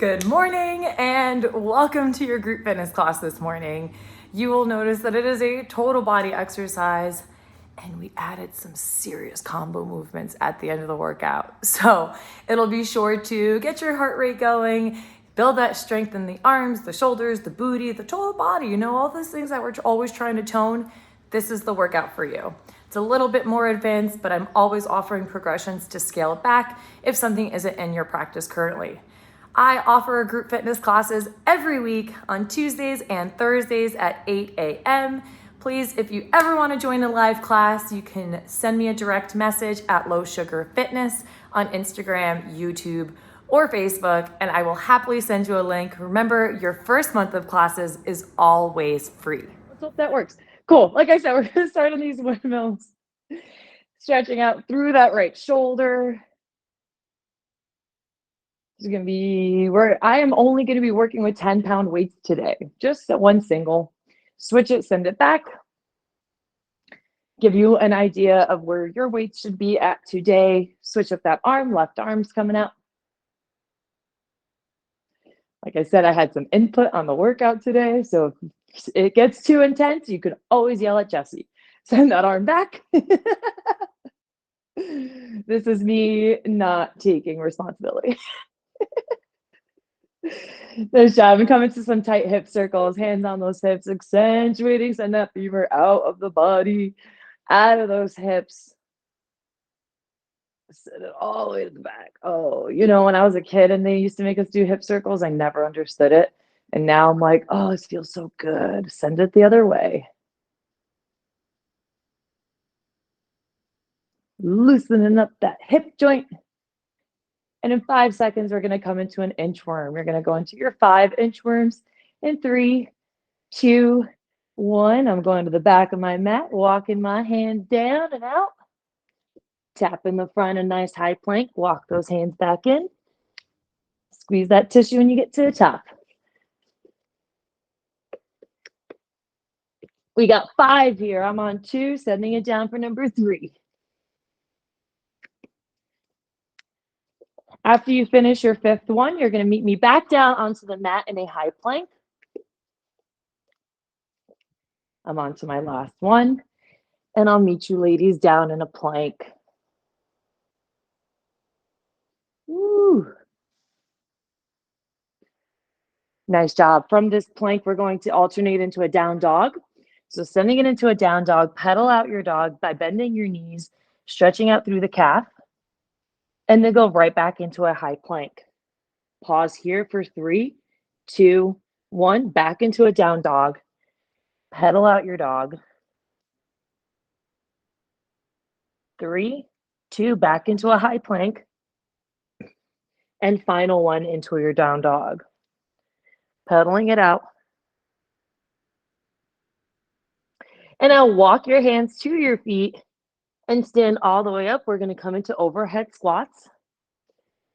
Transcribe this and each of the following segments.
Good morning and welcome to your group fitness class this morning. You will notice that it is a total body exercise and we added some serious combo movements at the end of the workout. So it'll be sure to get your heart rate going, build that strength in the arms, the shoulders, the booty, the total body, all those things that we're always trying to tone. This is the workout for you. It's a little bit more advanced, but I'm always offering progressions to scale it back if something isn't in your practice currently. I offer group fitness classes every week on Tuesdays and Thursdays at 8 a.m. Please, if you ever want to join a live class, you can send me a direct message at Low Sugar Fitness on Instagram, YouTube, or Facebook, and I will happily send you a link. Remember, your first month of classes is always free. Let's hope that works. Cool. Like I said, we're going to start on these windmills, stretching out through that right shoulder. I am only going to be working with 10-pound weights today, just one single. Switch it, send it back. Give you an idea of where your weights should be at today. Switch up that arm, left arm's coming out. Like I said, I had some input on the workout today, so if it gets too intense, you can always yell at Jesse. Send that arm back. This is me not taking responsibility. Nice job. I'm coming to some tight hip circles, hands on those hips, accentuating, send that femur out of the body, out of those hips. Send it all the way to the back. Oh, when I was a kid and they used to make us do hip circles, I never understood it. And now I'm like, oh, this feels so good. Send it the other way. Loosening up that hip joint. And in 5 seconds, we're going to come into an inchworm. You're going to go into your 5 inchworms in 3, 2, 1. I'm going to the back of my mat, walking my hands down and out. Tap in the front, a nice high plank. Walk those hands back in. Squeeze that tissue when you get to the top. We got 5 here. I'm on 2, sending it down for number 3. After you finish your 5th one, you're going to meet me back down onto the mat in a high plank. I'm on to my last one, and I'll meet you ladies down in a plank. Woo. Nice job. From this plank, we're going to alternate into a down dog. So sending it into a down dog, pedal out your dog by bending your knees, stretching out through the calf, and then go right back into a high plank. Pause here for 3, 2, 1, back into a down dog. Pedal out your dog. 3, 2, back into a high plank. And final one into your down dog. Pedaling it out. And now walk your hands to your feet and stand all the way up. We're going to come into overhead squats.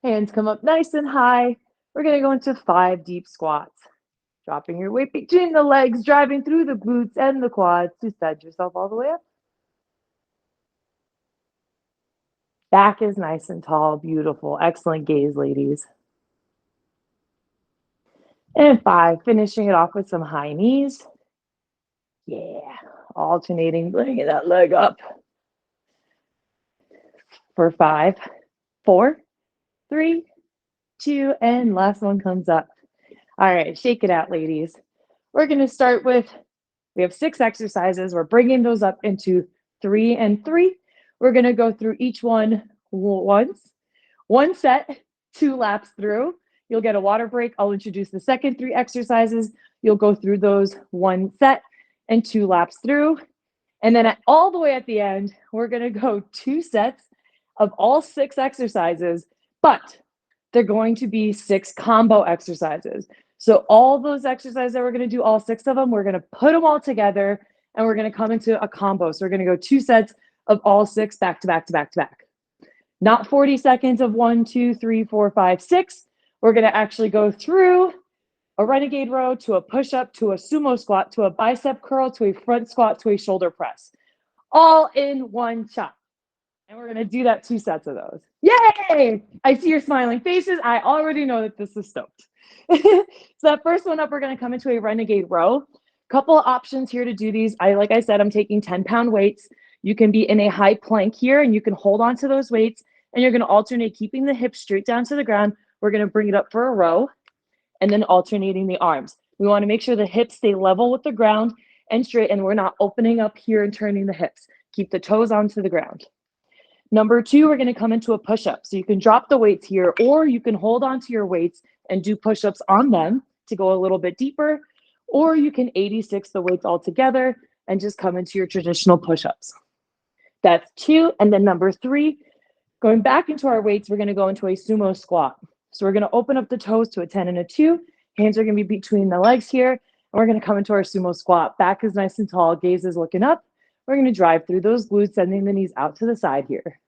Hands come up nice and high. We're going to go into 5 deep squats. Dropping your weight between the legs, driving through the glutes and the quads to set yourself all the way up. Back is nice and tall, beautiful. Excellent gaze, ladies. And 5, finishing it off with some high knees. Yeah, alternating, bringing that leg up. For 5, 4, 3, 2, and last one comes up. All right, shake it out, ladies. We're going to start with, we have 6 exercises. We're bringing those up into 3 and 3. We're going to go through each one once. 1 set, 2 laps through. You'll get a water break. I'll introduce the second 3 exercises. You'll go through those 1 set and 2 laps through. And then all the way at the end, we're going to go 2 sets of all 6 exercises, but they're going to be 6 combo exercises. So all those exercises that we're going to do, all 6 of them, we're going to put them all together and we're going to come into a combo. So we're going to go 2 sets of all 6 back to back to back to back. Not 40 seconds of 1, 2, 3, 4, 5, 6. We're going to actually go through a renegade row to a push-up to a sumo squat to a bicep curl to a front squat to a shoulder press. All in one shot. And we're going to do that 2 sets of those. Yay! I see your smiling faces. I already know that this is stoked. So that first one up, we're going to come into a renegade row. Couple of options here to do these. Like I said, I'm taking 10-pound weights. You can be in a high plank here and you can hold on to those weights and you're going to alternate keeping the hips straight down to the ground. We're going to bring it up for a row and then alternating the arms. We want to make sure the hips stay level with the ground and straight, and we're not opening up here and turning the hips. Keep the toes onto the ground. Number 2, we're going to come into a push-up. So you can drop the weights here, or you can hold onto your weights and do push-ups on them to go a little bit deeper, or you can 86 the weights all together and just come into your traditional push-ups. That's 2. And then number 3, going back into our weights, we're going to go into a sumo squat. So we're going to open up the toes to a 10 and a 2. Hands are going to be between the legs here. And we're going to come into our sumo squat. Back is nice and tall. Gaze is looking up. We're going to drive through those glutes, sending the knees out to the side here.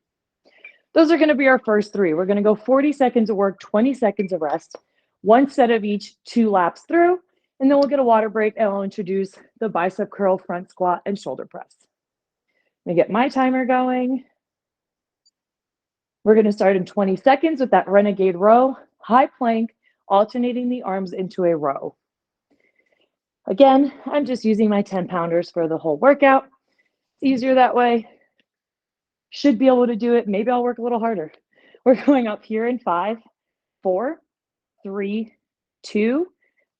Those are going to be our first 3. We're going to go 40 seconds of work, 20 seconds of rest, 1 set of each, 2 laps through. And then we'll get a water break and I'll introduce the bicep curl, front squat, and shoulder press. Let me get my timer going. We're going to start in 20 seconds with that renegade row, high plank, alternating the arms into a row. Again, I'm just using my 10-pounders for the whole workout. It's easier that way. Should be able to do it. Maybe I'll work a little harder. We're going up here in 5, 4, 3, 2,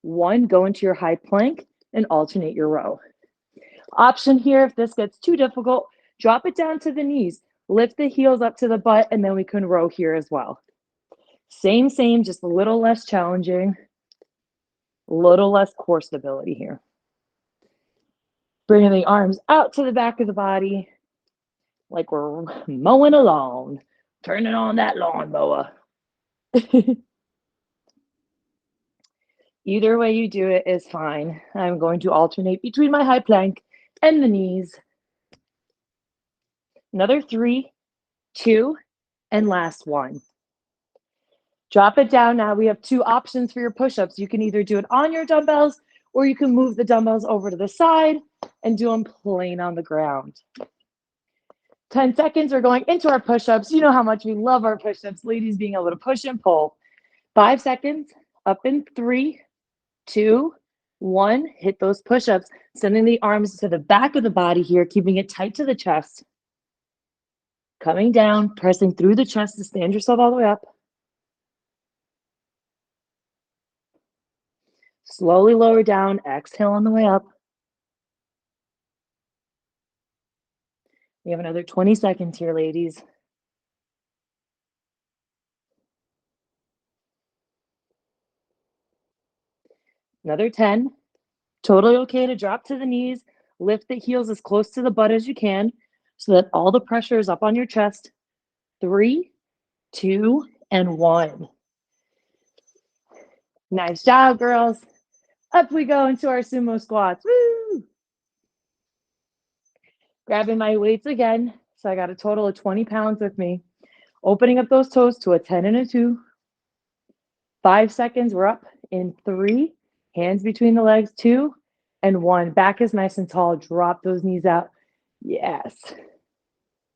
1. Go into your high plank and alternate your row. Option here, if this gets too difficult, drop it down to the knees. Lift the heels up to the butt, and then we can row here as well. Same, just a little less challenging, a little less core stability here. Bringing the arms out to the back of the body like we're mowing a lawn, turning on that lawnmower. Either way you do it is fine. I'm going to alternate between my high plank and the knees. Another 3, 2, and last 1. Drop it down. Now we have 2 options for your push-ups. You can either do it on your dumbbells or you can move the dumbbells over to the side and do them plain on the ground. 10 seconds, we're going into our push-ups. You know how much we love our push-ups, ladies, being able to push and pull. 5 seconds, up in 3, 2, 1. Hit those push-ups, sending the arms to the back of the body here, keeping it tight to the chest. Coming down, pressing through the chest to stand yourself all the way up. Slowly lower down, exhale on the way up. We have another 20 seconds here, ladies. Another 10. Totally okay to drop to the knees. Lift the heels as close to the butt as you can so that all the pressure is up on your chest. 3, 2, and 1. Nice job, girls. Up we go into our sumo squats. Woo! Grabbing my weights again. So I got a total of 20 pounds with me. Opening up those toes to a 10 and a 2. 5 seconds, we're up in 3. Hands between the legs, 2, and 1. Back is nice and tall. Drop those knees out. Yes.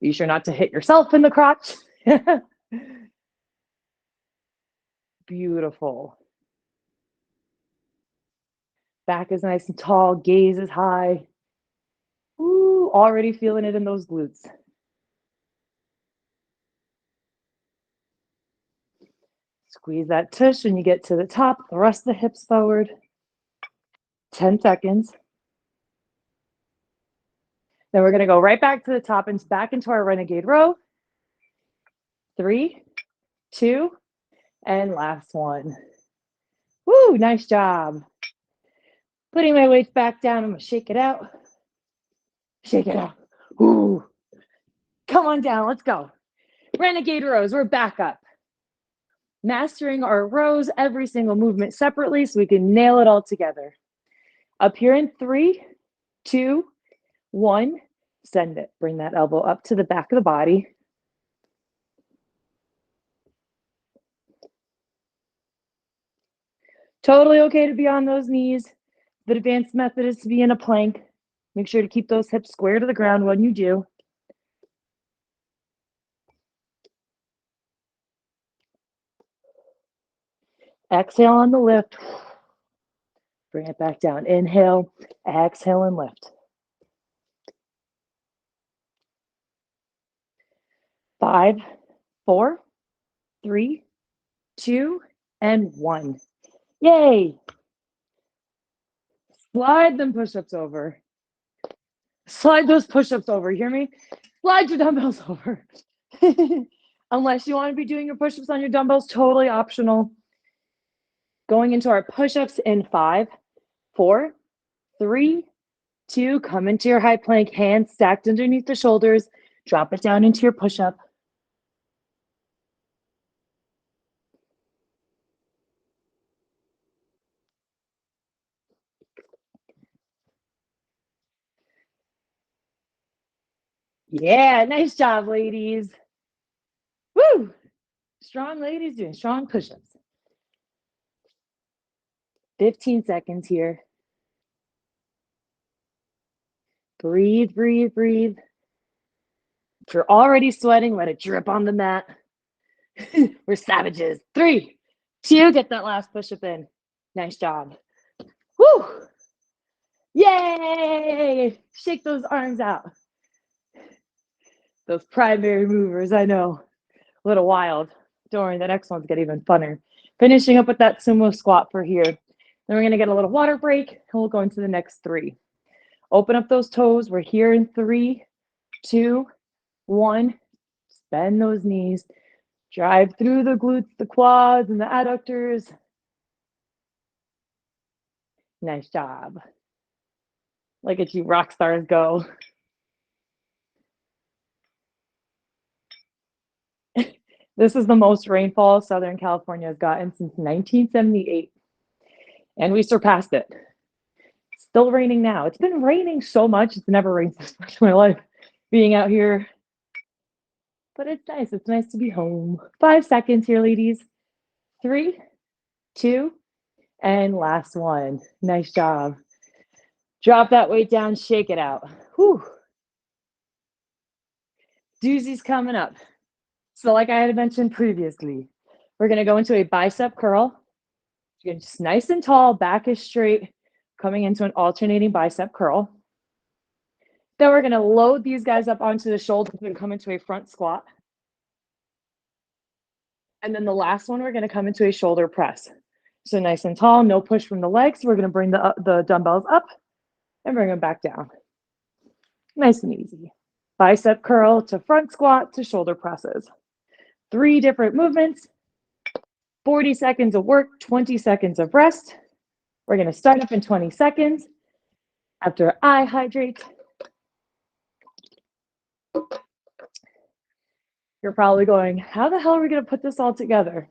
Be sure not to hit yourself in the crotch. Beautiful. Back is nice and tall. Gaze is high. Ooh, already feeling it in those glutes. Squeeze that tush when you get to the top. Thrust the hips forward. 10 seconds. Then we're going to go right back to the top and back into our renegade row. 3, 2, and last 1. Woo, nice job. Putting my weights back down, I'm going to shake it out. Shake it out. Ooh. Come on down, let's go. Renegade rows, we're back up. Mastering our rows, every single movement separately so we can nail it all together. Up here in 3, 2, 1. Send it. Bring that elbow up to the back of the body. Totally okay to be on those knees. The advanced method is to be in a plank. Make sure to keep those hips square to the ground when you do. Exhale on the lift. Bring it back down. Inhale, exhale, and lift. 5, 4, 3, 2, and 1. Yay! Slide them push-ups over. Slide those push-ups over. You hear me? Slide your dumbbells over. Unless you want to be doing your push-ups on your dumbbells, totally optional. Going into our push-ups in 5, 4, 3, 2, come into your high plank, hands stacked underneath the shoulders. Drop it down into your push-up. Yeah, nice job, ladies. Woo! Strong ladies doing strong push-ups. 15 seconds here. Breathe, breathe, breathe. If you're already sweating, let it drip on the mat. We're savages. 3, 2, get that last push-up in. Nice job. Woo! Yay! Shake those arms out. Those primary movers, I know. A little wild. Don't worry, the next one's get even funner. Finishing up with that sumo squat for here. Then we're going to get a little water break, and we'll go into the next 3. Open up those toes. We're here in 3, 2, 1. Bend those knees. Drive through the glutes, the quads, and the adductors. Nice job. Look at you rock stars go. This is the most rainfall Southern California has gotten since 1978. And we surpassed it. It's still raining now. It's been raining so much. It's never rained this much in my life being out here. But it's nice. It's nice to be home. 5 seconds here, ladies. 3, 2, and last one. Nice job. Drop that weight down, shake it out. Whew. Doozy's coming up. So like I had mentioned previously, we're going to go into a bicep curl. You're just nice and tall, back is straight, coming into an alternating bicep curl. Then we're going to load these guys up onto the shoulders and come into a front squat. And then the last one, we're going to come into a shoulder press. So nice and tall, no push from the legs. We're going to bring the dumbbells up and bring them back down. Nice and easy. Bicep curl to front squat to shoulder presses. 3 different movements, 40 seconds of work, 20 seconds of rest. We're going to start up in 20 seconds. After I hydrate, you're probably going, how the hell are we going to put this all together?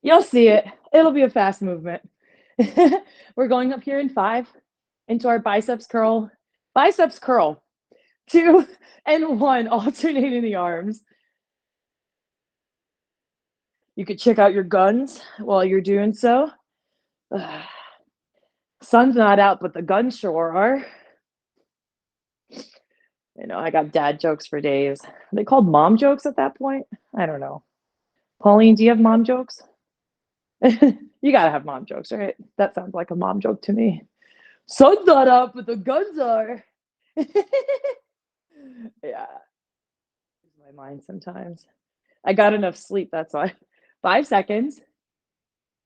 You'll see it. It'll be a fast movement. We're going up here in 5 into our biceps curl. Biceps curl. 2 and 1, alternating the arms. You could check out your guns while you're doing so. Sun's not out, but the guns sure are. You know, I got dad jokes for days. Are they called mom jokes at that point? I don't know. Pauline, do you have mom jokes? You gotta have mom jokes, right? That sounds like a mom joke to me. Sun's not out, but the guns are. Yeah. My mind sometimes. I got enough sleep, that's why. 5 seconds.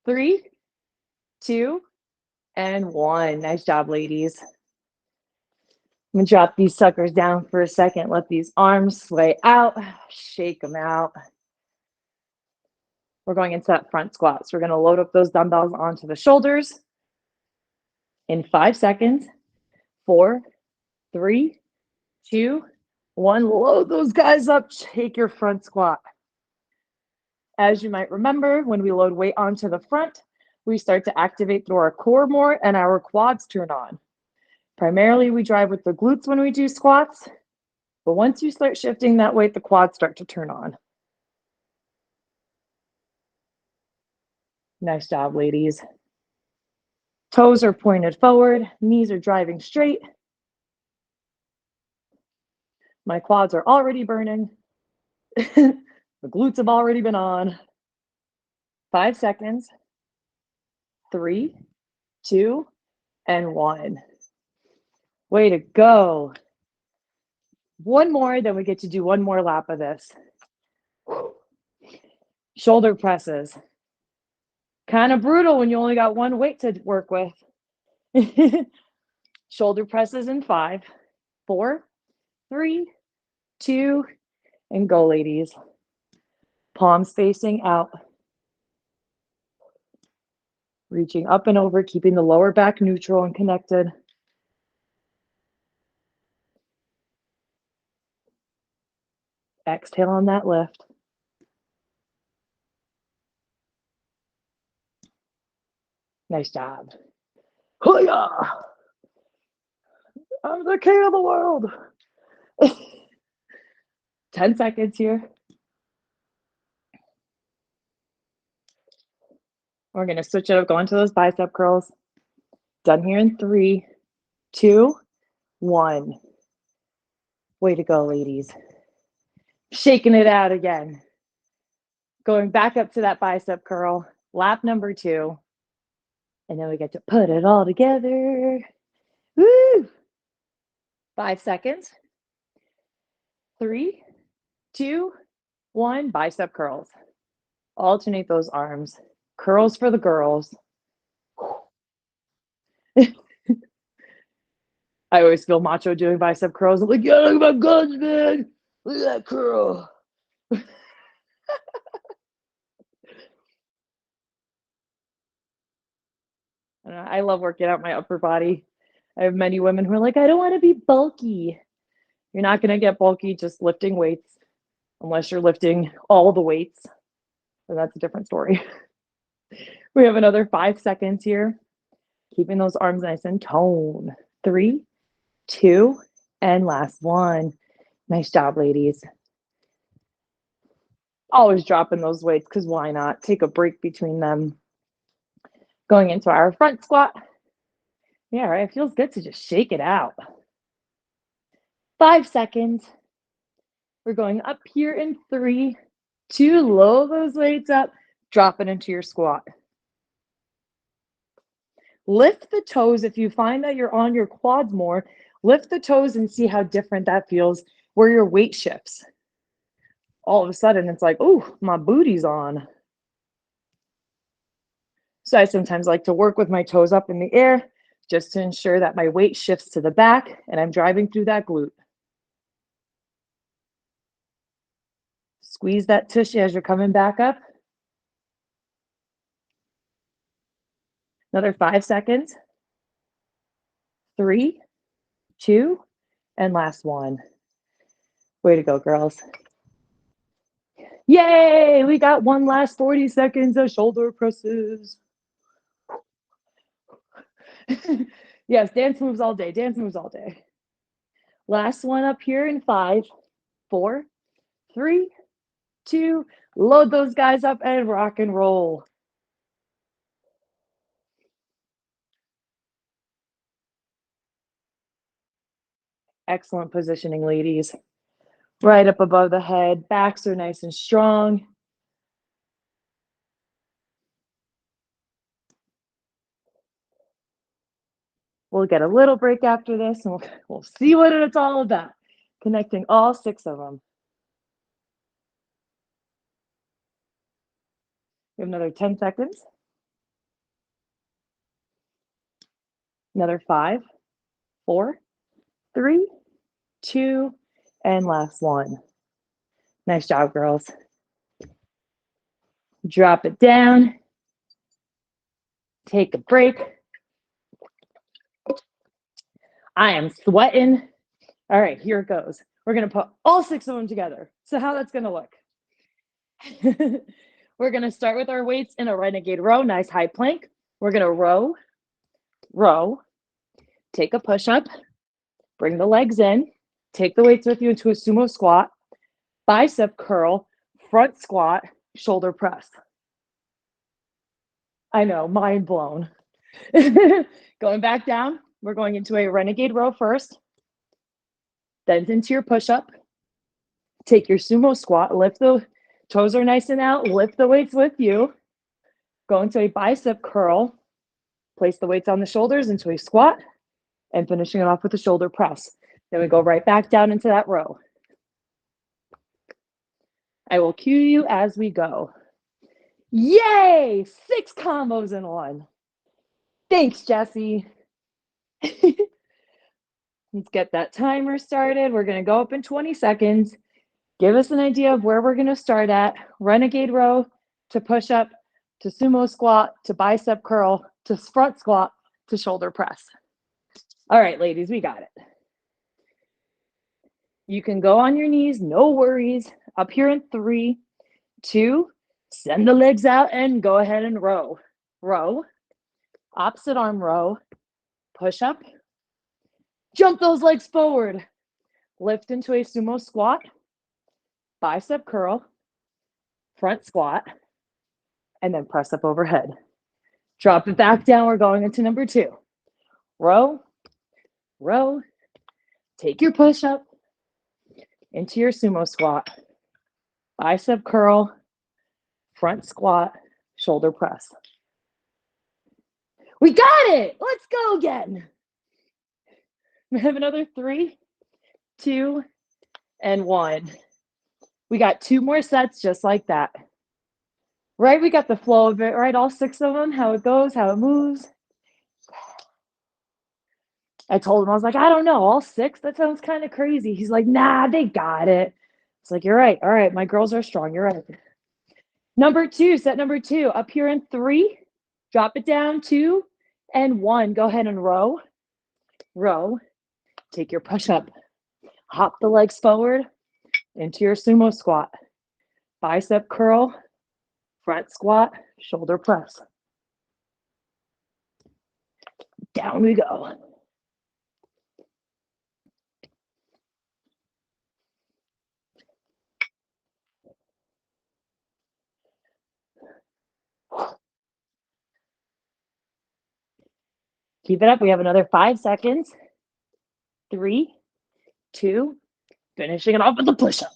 3, 2, and 1. Nice job, ladies. I'm gonna drop these suckers down for a second. Let these arms sway out. Shake them out. We're going into that front squat. So we're gonna load up those dumbbells onto the shoulders in 5 seconds. 4, 3, 2, 1. Load those guys up. Take your front squat. As you might remember, when we load weight onto the front, we start to activate through our core more and our quads turn on. Primarily, we drive with the glutes when we do squats, but once you start shifting that weight, the quads start to turn on. Nice job, ladies. Toes are pointed forward, knees are driving straight. My quads are already burning. The glutes have already been on. 5 seconds. 3, 2, and 1. Way to go. One more, then we get to do one more lap of this. Shoulder presses. Kind of brutal when you only got one weight to work with. Shoulder presses in 5, 4, 3, 2, and go, ladies. Palms facing out. Reaching up and over, keeping the lower back neutral and connected. Exhale on that lift. Nice job. Hoo-yah! I'm the king of the world. 10 seconds here. We're going to switch it up, going to those bicep curls. Done here in 3, 2, 1. Way to go, ladies. Shaking it out again. Going back up to that bicep curl. Lap number 2. And then we get to put it all together. Woo! 5 seconds. 3, 2, 1. Bicep curls. Alternate those arms. Curls for the girls. I always feel macho doing bicep curls. I'm like, yeah, look at my guns, man. Look at that curl. I love working out my upper body. I have many women who are like, I don't want to be bulky. You're not going to get bulky just lifting weights unless you're lifting all the weights. And that's a different story. We have another 5 seconds here. Keeping those arms nice and toned. 3, 2, and last one. Nice job, ladies. Always dropping those weights because why not? Take a break between them. Going into our front squat. Yeah, right. It feels good to just shake it out. 5 seconds. We're going up here in 3, 2. Low those weights up. Drop it into your squat. Lift the toes. If you find that you're on your quads more, lift the toes and see how different that feels where your weight shifts. All of a sudden, it's like, oh, my booty's on. So I sometimes like to work with my toes up in the air just to ensure that my weight shifts to the back and I'm driving through that glute. Squeeze that tushy as you're coming back up. Another 5 seconds. 3, 2, and last one. Way to go, girls. Yay! We got one last 40 seconds of shoulder presses. Yes, dance moves all day. Dance moves all day. Last one up here in 5, 4, 3, 2. Load those guys up and rock and roll. Excellent positioning, ladies. Right up above the head. Backs are nice and strong. We'll get a little break after this, and we'll see what it's all about. Connecting all 6 of them. We have another 10 seconds. Another 5, 4, 3, 2, and last one. Nice job, girls. Drop it down. Take a break. I am sweating. All right, here it goes. We're going to put all 6 of them together. So how that's going to look. We're going to start with our weights in a renegade row. Nice high plank. We're going to row, row, take a push-up, bring the legs in, take the weights with you into a sumo squat, bicep curl, front squat, shoulder press. I know, mind blown. Going back down, we're going into a renegade row first, then into your push-up. Take your sumo squat, lift the toes are nice and out, lift the weights with you. Go into a bicep curl, Place the weights on the shoulders into a squat and finishing it off with a shoulder press. Then we go right back down into that row. I will cue you as we go. Yay! 6 combos in one. Thanks, Jesse. Let's get that timer started. We're going to go up in 20 seconds. Give us an idea of where we're going to start at. Renegade row to push up to sumo squat to bicep curl to front squat to shoulder press. All right, ladies, we got it. You can go on your knees, no worries. Up here in 3, 2, send the legs out and go ahead and row. Row, opposite arm row, push up, jump those legs forward, lift into a sumo squat, bicep curl, front squat, and then press up overhead. Drop it back down. We're going into number 2. Row, row, take your push up into your sumo squat, bicep curl, front squat, shoulder press. We got it. Let's go again. We have another 3, 2, and 1. We got 2 more sets just like that. Right? We got the flow of it, right? All 6 of them, how it goes, how it moves. I told him, I was like, I don't know, all 6? That sounds kind of crazy. He's like, nah, they got it. It's like, you're right. All right, my girls are strong. You're right. Number 2, set number 2, up here in 3, drop it down, 2, and 1. Go ahead and row, row, take your push up, hop the legs forward into your sumo squat, bicep curl, front squat, shoulder press. Down we go. Keep it up. We have another 5 seconds. 3, 2, finishing it off with a push-up.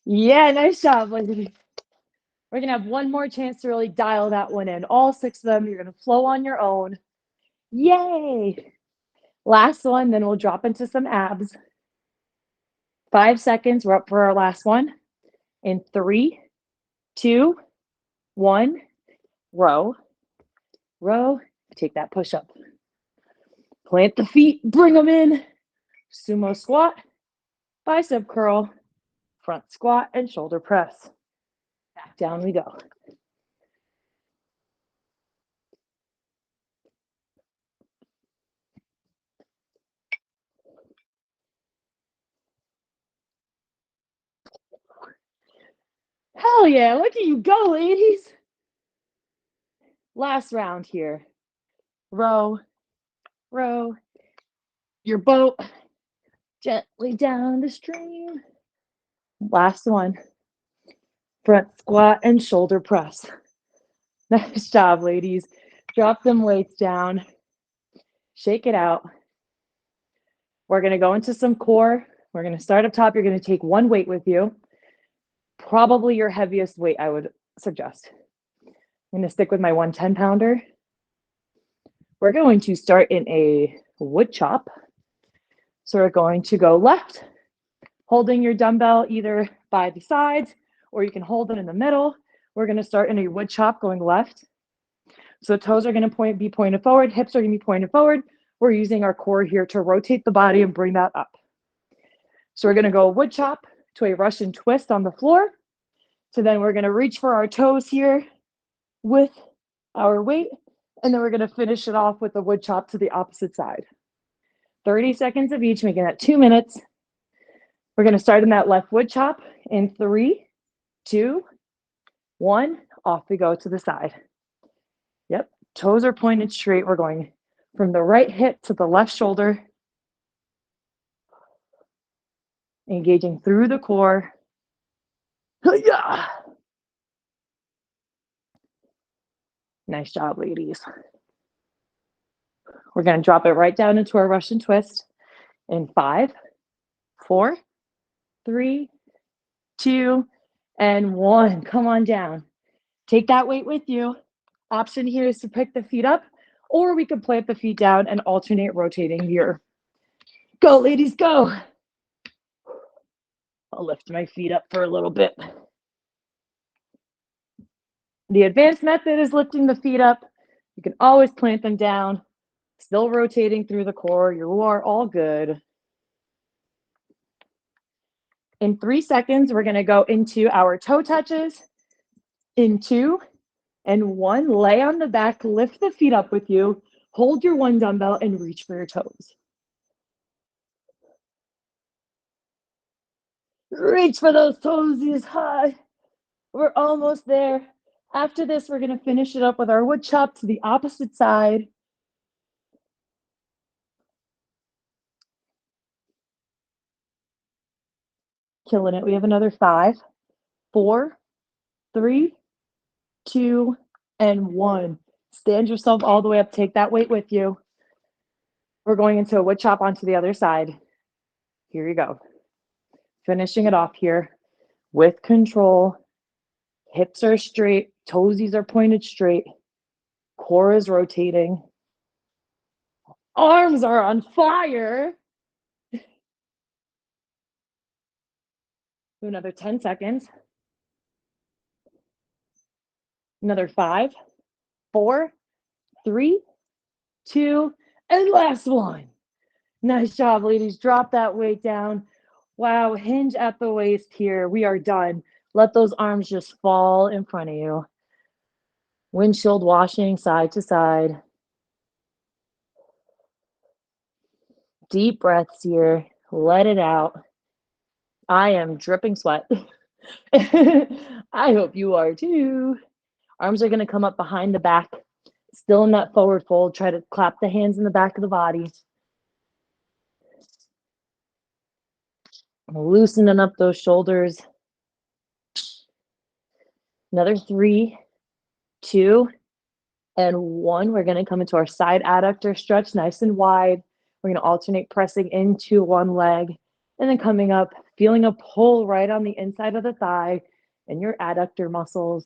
Yeah, nice job, ladies. We're going to have one more chance to really dial that one in. All 6 of them, you're going to flow on your own. Yay! Last one, then we'll drop into some abs. 5 seconds. We're up for our last one. In 3, 2, 1, row, row, take that push-up. Plant the feet, bring them in. Sumo squat, bicep curl, front squat, and shoulder press. Back down we go. Hell yeah, look at you go, ladies. Last round here. Row, row your boat gently down the stream. Last one. Front squat and shoulder press. Nice job, ladies. Drop them weights down. Shake it out. We're going to go into some core. We're going to start up top. You're going to take one weight with you. Probably your heaviest weight, I would suggest. I'm going to stick with my 110-pounder. We're going to start in a wood chop. So we're going to go left, holding your dumbbell either by the sides, or you can hold it in the middle. We're going to start in a wood chop going left. So toes are going to be pointed forward, hips are going to be pointed forward. We're using our core here to rotate the body and bring that up. So we're going to go wood chop to a Russian twist on the floor. So then we're going to reach for our toes here with our weight, and then we're going to finish it off with a wood chop to the opposite side. 30 seconds of each, making that 2 minutes. We're going to start in that left wood chop in 3, 2, 1. Off we go to the side. Yep, toes are pointed straight. We're going from the right hip to the left shoulder. Engaging through the core. Nice job, ladies. We're going to drop it right down into our Russian twist in 5, 4, 3, 2, and 1. Come on down. Take that weight with you. Option here is to pick the feet up, or we could plant the feet down and alternate rotating here. Go, ladies, go. I'll lift my feet up for a little bit. The advanced method is lifting the feet up. You can always plant them down, still rotating through the core. You are all good. In 3 seconds, we're going to go into our toe touches. In 2 and 1, lay on the back, lift the feet up with you, hold your 1 dumbbell, and reach for your toes. Reach for those toesies high. We're almost there. After this, we're going to finish it up with our wood chop to the opposite side. Killing it. We have another 5, 4, 3, 2, and 1. Stand yourself all the way up. Take that weight with you. We're going into a wood chop onto the other side. Here you go. Finishing it off here with control. Hips are straight. Toesies are pointed straight. Core is rotating. Arms are on fire. Do another 10 seconds. Another 5, 4, 3, 2, and last one. Nice job, ladies. Drop that weight down. Wow, hinge at the waist here. We are done. Let those arms just fall in front of you. Windshield washing side to side. Deep breaths here. Let it out. I am dripping sweat. I hope you are too. Arms are going to come up behind the back. Still in that forward fold. Try to clap the hands in the back of the body. Loosening up those shoulders. Another 3, 2, and 1. We're going to come into our side adductor stretch nice and wide. We're going to alternate pressing into one leg and then coming up, feeling a pull right on the inside of the thigh and your adductor muscles.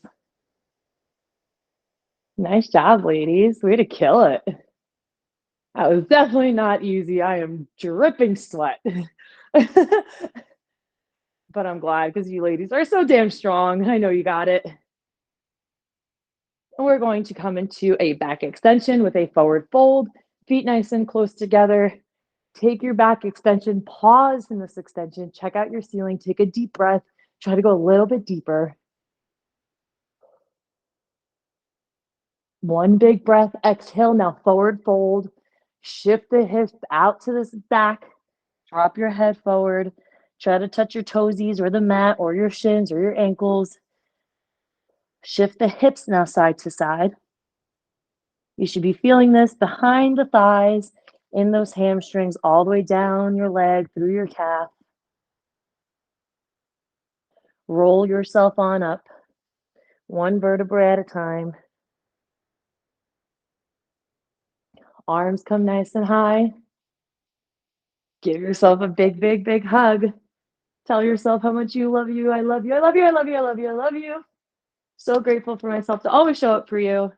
Nice job, ladies. Way to kill it. That was definitely not easy. I am dripping sweat. But I'm glad because you ladies are so damn strong. I know you got it. And we're going to come into a back extension with a forward fold, feet nice and close together. Take your back extension, pause in this extension, check out your ceiling, take a deep breath, try to go a little bit deeper. One big breath, exhale, now forward fold. Shift the hips out to this back, drop your head forward. Try to touch your toesies or the mat or your shins or your ankles. Shift the hips now side to side. You should be feeling this behind the thighs, in those hamstrings, all the way down your leg, through your calf. Roll yourself on up, one vertebra at a time. Arms come nice and high. Give yourself a big, big, big hug. Tell yourself how much you love you. I love you. I love you. I love you. I love you. I love you. So grateful for myself to always show up for you.